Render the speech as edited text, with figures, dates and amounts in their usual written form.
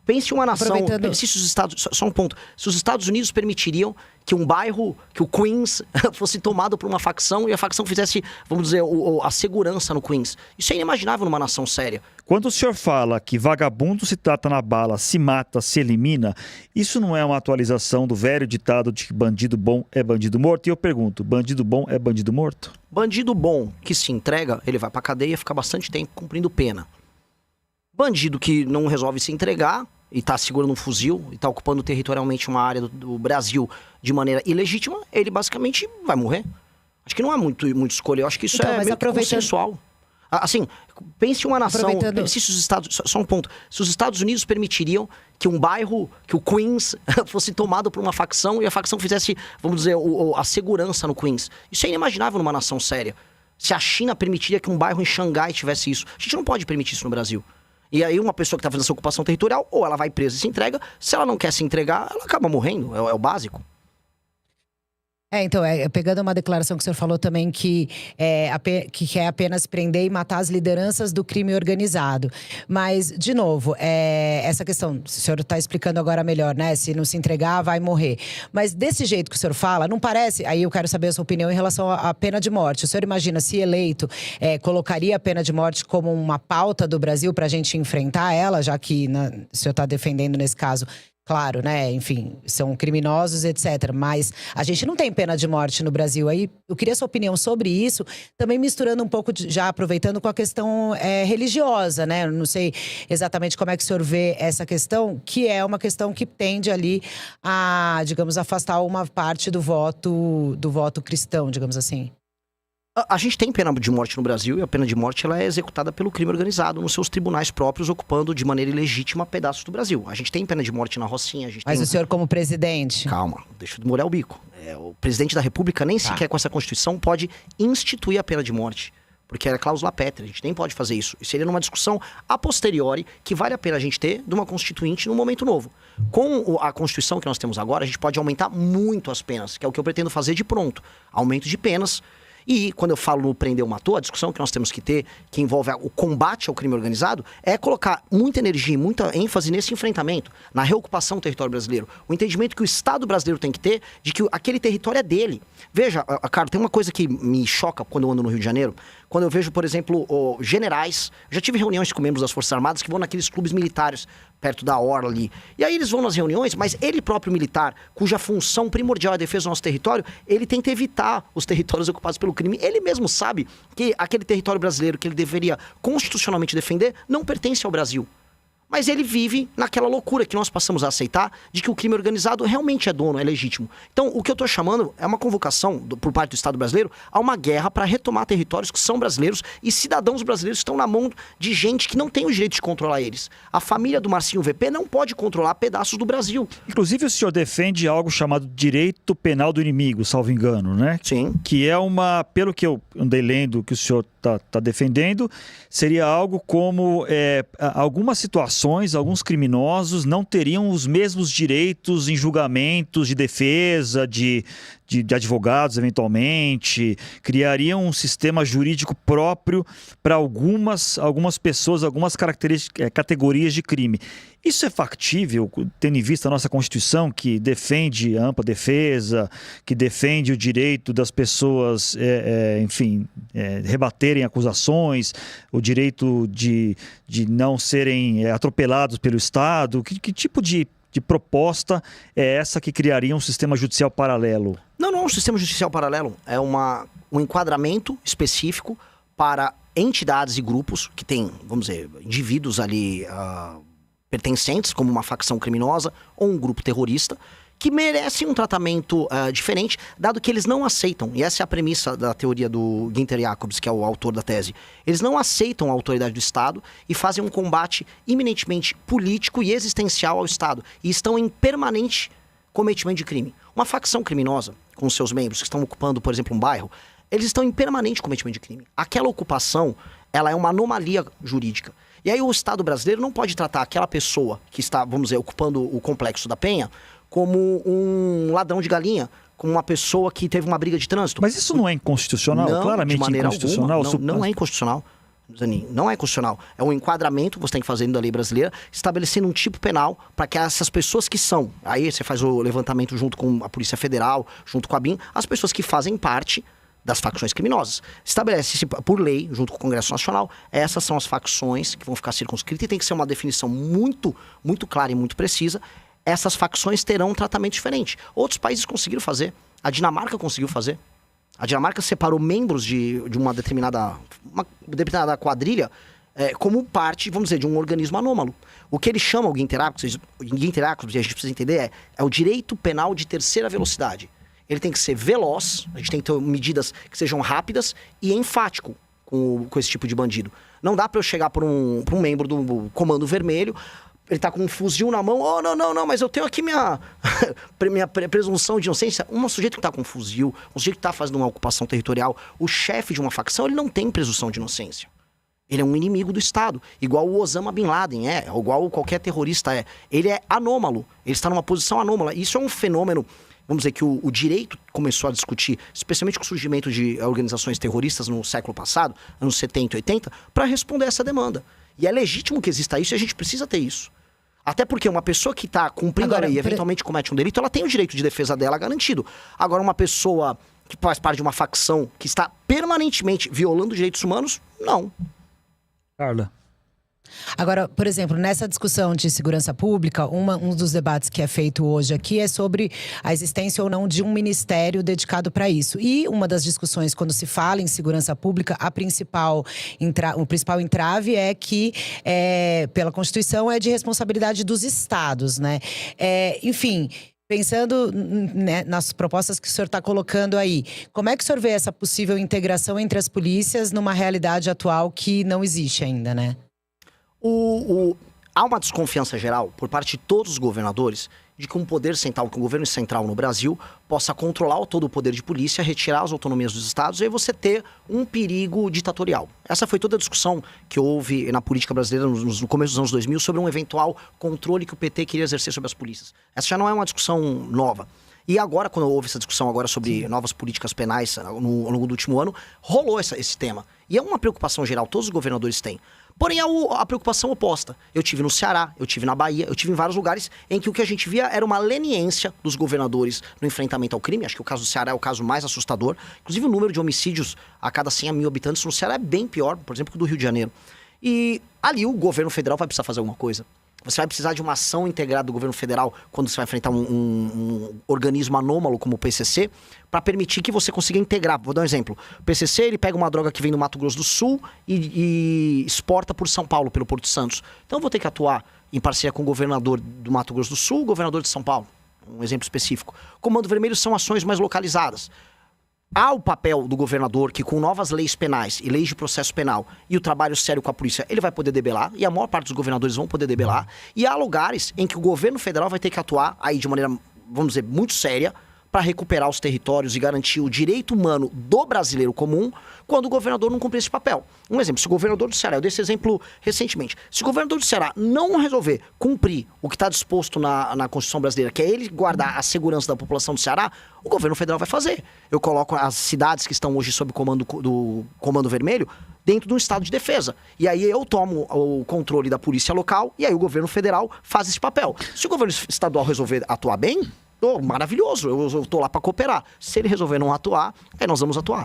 pense uma nação, se os Estados, só um ponto, se os Estados Unidos permitiriam que um bairro, que o Queens fosse tomado por uma facção e a facção fizesse, vamos dizer, a segurança no Queens. Isso é inimaginável numa nação séria. Quando o senhor fala que vagabundo se trata na bala, se mata, se elimina, isso não é uma atualização do velho ditado de que bandido bom é bandido morto? E eu pergunto, bandido bom é bandido morto? Bandido bom que se entrega, ele vai pra cadeia e fica bastante tempo cumprindo pena. Bandido que não resolve se entregar e tá segurando um fuzil e tá ocupando territorialmente uma área do Brasil de maneira ilegítima, ele basicamente vai morrer. Acho que não há muito escolha, eu acho que isso é meio consensual. Assim, pense uma nação, se os Estados, só um ponto, se os Estados Unidos permitiriam que um bairro, que o Queens fosse tomado por uma facção e a facção fizesse, vamos dizer, a segurança no Queens. Isso é inimaginável numa nação séria. Se a China permitiria que um bairro em Xangai tivesse isso, a gente não pode permitir isso no Brasil. E aí uma pessoa que está fazendo essa ocupação territorial, ou ela vai presa e se entrega, se ela não quer se entregar, ela acaba morrendo, é o básico. Então, pegando uma declaração que o senhor falou também que quer apenas prender e matar as lideranças do crime organizado. Mas, de novo, essa questão, o senhor está explicando agora melhor, né? Se não se entregar, vai morrer. Mas desse jeito que o senhor fala, não parece… Aí eu quero saber a sua opinião em relação à pena de morte. O senhor imagina, se eleito, colocaria a pena de morte como uma pauta do Brasil para a gente enfrentar ela, já que o senhor está defendendo nesse caso… Claro, né? Enfim, são criminosos, etc. Mas a gente não tem pena de morte no Brasil. Aí eu queria sua opinião sobre isso, também misturando um pouco, já aproveitando com a questão religiosa, né? Eu não sei exatamente como é que o senhor vê essa questão, que é uma questão que tende ali a, digamos, afastar uma parte do voto cristão, digamos assim. A gente tem pena de morte no Brasil e a pena de morte ela é executada pelo crime organizado nos seus tribunais próprios, ocupando de maneira ilegítima pedaços do Brasil. A gente tem pena de morte na Rocinha. Mas o senhor como presidente… Calma, deixa eu molhar o bico. O presidente da República nem sequer com essa Constituição pode instituir a pena de morte. Porque é cláusula pétrea, a gente nem pode fazer isso. Isso seria numa discussão a posteriori que vale a pena a gente ter de uma constituinte num momento novo. Com a Constituição que nós temos agora, a gente pode aumentar muito as penas, que é o que eu pretendo fazer de pronto. Aumento de penas. E quando eu falo no prender ou matou, a discussão que nós temos que ter, que envolve o combate ao crime organizado, é colocar muita energia e muita ênfase nesse enfrentamento, na reocupação do território brasileiro. O entendimento que o Estado brasileiro tem que ter de que aquele território é dele. Veja, cara, tem uma coisa que me choca quando eu ando no Rio de Janeiro, quando eu vejo, por exemplo, generais, já tive reuniões com membros das Forças Armadas que vão naqueles clubes militares perto da orla ali. E aí eles vão nas reuniões, mas ele próprio militar, cuja função primordial é a defesa do nosso território, ele tenta evitar os territórios ocupados pelo crime. Ele mesmo sabe que aquele território brasileiro que ele deveria constitucionalmente defender não pertence ao Brasil. Mas ele vive naquela loucura que nós passamos a aceitar de que o crime organizado realmente é dono, é legítimo. Então, o que eu estou chamando é uma convocação por parte do Estado brasileiro a uma guerra para retomar territórios que são brasileiros e cidadãos brasileiros que estão na mão de gente que não tem o direito de controlar eles. A família do Marcinho VP não pode controlar pedaços do Brasil. Inclusive, o senhor defende algo chamado direito penal do inimigo, salvo engano, né? Sim. Que é pelo que eu andei lendo, que o senhor está defendendo, seria algo como algumas situações, alguns criminosos não teriam os mesmos direitos em julgamentos de defesa, de advogados, eventualmente, criariam um sistema jurídico próprio para algumas pessoas, algumas categorias de crime. Isso é factível, tendo em vista a nossa Constituição, que defende a ampla defesa, que defende o direito das pessoas, rebaterem acusações, o direito de não serem atropelados pelo Estado? Que tipo de proposta é essa que criaria um sistema judicial paralelo? Não, um sistema judicial paralelo é um enquadramento específico para entidades e grupos que têm, vamos dizer, indivíduos ali pertencentes, como uma facção criminosa ou um grupo terrorista, que merecem um tratamento diferente, dado que eles não aceitam, e essa é a premissa da teoria do Günther Jacobs, que é o autor da tese, eles não aceitam a autoridade do Estado e fazem um combate eminentemente político e existencial ao Estado, e estão em permanente cometimento de crime. Uma facção criminosa, com seus membros que estão ocupando, por exemplo, um bairro, eles estão em permanente cometimento de crime. Aquela ocupação, ela é uma anomalia jurídica. E aí o Estado brasileiro não pode tratar aquela pessoa que está, vamos dizer, ocupando o Complexo da Penha como um ladrão de galinha, como uma pessoa que teve uma briga de trânsito. Mas isso não é inconstitucional? Não, claramente de maneira inconstitucional? Alguma. Não é inconstitucional. Zanin, não é constitucional. É um enquadramento que você tem que fazer dentro da lei brasileira, estabelecendo um tipo penal para que essas pessoas que são, aí você faz o levantamento junto com a Polícia Federal, junto com a BIM, as pessoas que fazem parte das facções criminosas. Estabelece-se por lei, junto com o Congresso Nacional, essas são as facções que vão ficar circunscritas e tem que ser uma definição muito, muito clara e muito precisa. Essas facções terão um tratamento diferente. Outros países conseguiram fazer. A Dinamarca conseguiu fazer. A Dinamarca separou membros de uma determinada quadrilha como parte, vamos dizer, de um organismo anômalo. O que eles chamam, o Ginteracos, a gente precisa entender, é o direito penal de terceira velocidade. Ele tem que ser veloz, a gente tem que ter medidas que sejam rápidas e enfático com esse tipo de bandido. Não dá para eu chegar para um membro do Comando Vermelho, ele tá com um fuzil na mão, não, mas eu tenho aqui minha presunção de inocência. Um sujeito que tá com um fuzil, um sujeito que tá fazendo uma ocupação territorial, o chefe de uma facção, ele não tem presunção de inocência. Ele é um inimigo do Estado, igual o Osama Bin Laden ou igual qualquer terrorista é. Ele é anômalo, ele está numa posição anômala. Isso é um fenômeno, vamos dizer, que o direito começou a discutir, especialmente com o surgimento de organizações terroristas no século passado, anos 70 e 80, para responder essa demanda. E é legítimo que exista isso e a gente precisa ter isso. Até porque uma pessoa que está cumprindo a lei e eventualmente comete um delito, ela tem o direito de defesa dela garantido. Agora, uma pessoa que faz parte de uma facção que está permanentemente violando direitos humanos, não. Carla. Agora, por exemplo, nessa discussão de segurança pública, um dos debates que é feito hoje aqui é sobre a existência ou não de um ministério dedicado para isso. E uma das discussões, quando se fala em segurança pública, o principal entrave é que, pela Constituição, é de responsabilidade dos estados, né? Enfim… Pensando nas propostas que o senhor está colocando aí, como é que o senhor vê essa possível integração entre as polícias numa realidade atual que não existe ainda, né? Há uma desconfiança geral por parte de todos os governadores de que um poder central, que o governo central no Brasil possa controlar todo o poder de polícia, retirar as autonomias dos estados e aí você ter um perigo ditatorial. Essa foi toda a discussão que houve na política brasileira no começo dos anos 2000 sobre um eventual controle que o PT queria exercer sobre as polícias. Essa já não é uma discussão nova. E agora, quando houve essa discussão agora sobre novas políticas penais ao longo do último ano, rolou esse tema. E é uma preocupação geral, todos os governadores têm. Porém, a preocupação oposta. Eu tive no Ceará, eu tive na Bahia, eu tive em vários lugares em que o que a gente via era uma leniência dos governadores no enfrentamento ao crime. Acho que o caso do Ceará é o caso mais assustador. Inclusive, o número de homicídios a cada 100 mil habitantes no Ceará é bem pior, por exemplo, que o do Rio de Janeiro. E ali o governo federal vai precisar fazer alguma coisa. Você vai precisar de uma ação integrada do governo federal quando você vai enfrentar um organismo anômalo como o PCC, para permitir que você consiga integrar. Vou dar um exemplo. O PCC, ele pega uma droga que vem do Mato Grosso do Sul e exporta por São Paulo, pelo Porto Santos. Então eu vou ter que atuar em parceria com o governador do Mato Grosso do Sul, o governador de São Paulo. Um exemplo específico. Comando Vermelho são ações mais localizadas. Há o papel do governador que, com novas leis penais e leis de processo penal e o trabalho sério com a polícia, ele vai poder debelar, e a maior parte dos governadores vão poder debelar. E há lugares em que o governo federal vai ter que atuar aí de maneira, vamos dizer, muito séria, para recuperar os territórios e garantir o direito humano do brasileiro comum quando o governador não cumprir esse papel. Um exemplo, se o governador do Ceará, eu dei esse exemplo recentemente, se o governador do Ceará não resolver cumprir o que está disposto na Constituição brasileira, que é ele guardar a segurança da população do Ceará, o governo federal vai fazer. Eu coloco as cidades que estão hoje sob comando do Comando Vermelho dentro de um estado de defesa. E aí eu tomo o controle da polícia local e aí o governo federal faz esse papel. Se o governo estadual resolver atuar bem, maravilhoso, eu tô lá para cooperar. Se ele resolver não atuar, aí nós vamos atuar.